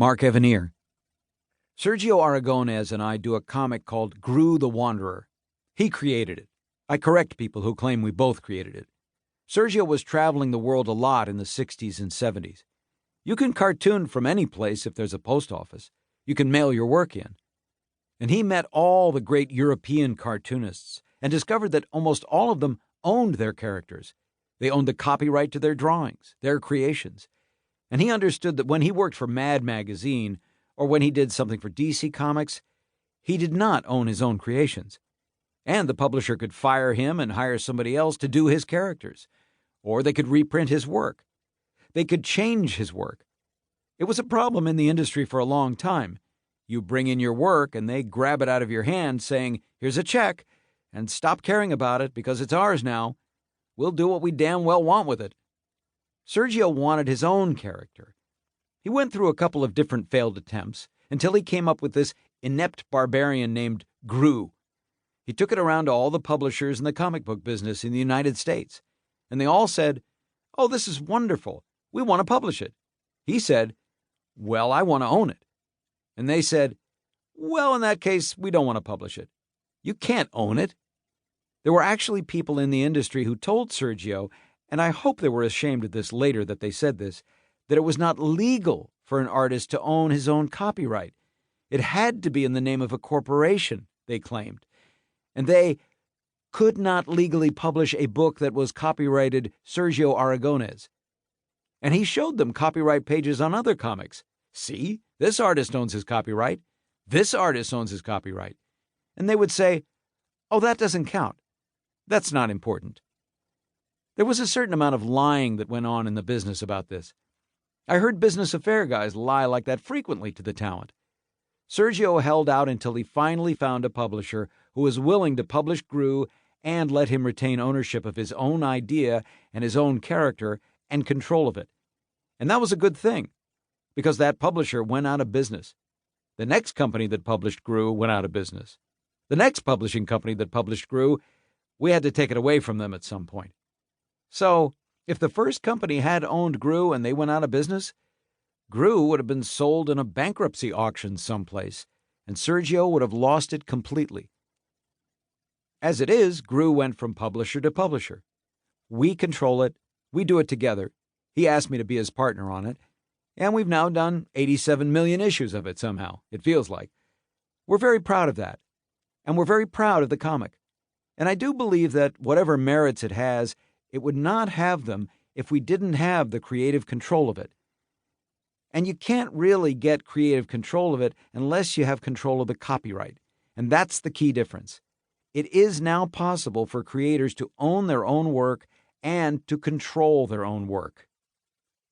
Mark Evanier. Sergio Aragonés and I do a comic called Gru the Wanderer. He created it. I correct people who claim we both created it. Sergio was traveling the world a lot in the 60s and 70s. You can cartoon from any place if there's a post office. You can mail your work in. And he met all the great European cartoonists and discovered that almost all of them owned their characters. They owned the copyright to their drawings, their creations. And he understood that when he worked for Mad Magazine, or when he did something for DC Comics, he did not own his own creations. And the publisher could fire him and hire somebody else to do his characters. Or they could reprint his work. They could change his work. It was a problem in the industry for a long time. You bring in your work and they grab it out of your hand saying, "Here's a check, and stop caring about it because it's ours now. We'll do what we damn well want with it." Sergio wanted his own character. He went through a couple of different failed attempts until he came up with this inept barbarian named Gru. He took it around to all the publishers in the comic book business in the United States, and they all said, "Oh, this is wonderful. We want to publish it." He said, "Well, I want to own it." And they said, "Well, in that case, we don't want to publish it." You can't own it. There were actually people in the industry who told Sergio, and I hope they were ashamed of this later that they said this, that it was not legal for an artist to own his own copyright. It had to be in the name of a corporation, they claimed. And they could not legally publish a book that was copyrighted Sergio Aragonés. And he showed them copyright pages on other comics. See, this artist owns his copyright. This artist owns his copyright. And they would say, "Oh, that doesn't count. That's not important." There was a certain amount of lying that went on in the business about this. I heard business affair guys lie like that frequently to the talent. Sergio held out until he finally found a publisher who was willing to publish Gru and let him retain ownership of his own idea and his own character and control of it. And that was a good thing, because that publisher went out of business. The next company that published Gru went out of business. The next publishing company that published Gru, we had to take it away from them at some point. So, if the first company had owned Gru and they went out of business, Gru would have been sold in a bankruptcy auction someplace, and Sergio would have lost it completely. As it is, Gru went from publisher to publisher. We control it. We do it together. He asked me to be his partner on it, and we've now done 87 million issues of it somehow, it feels like. We're very proud of that, and we're very proud of the comic. And I do believe that whatever merits it has, it would not have them if we didn't have the creative control of it. And you can't really get creative control of it unless you have control of the copyright. And that's the key difference. It is now possible for creators to own their own work and to control their own work.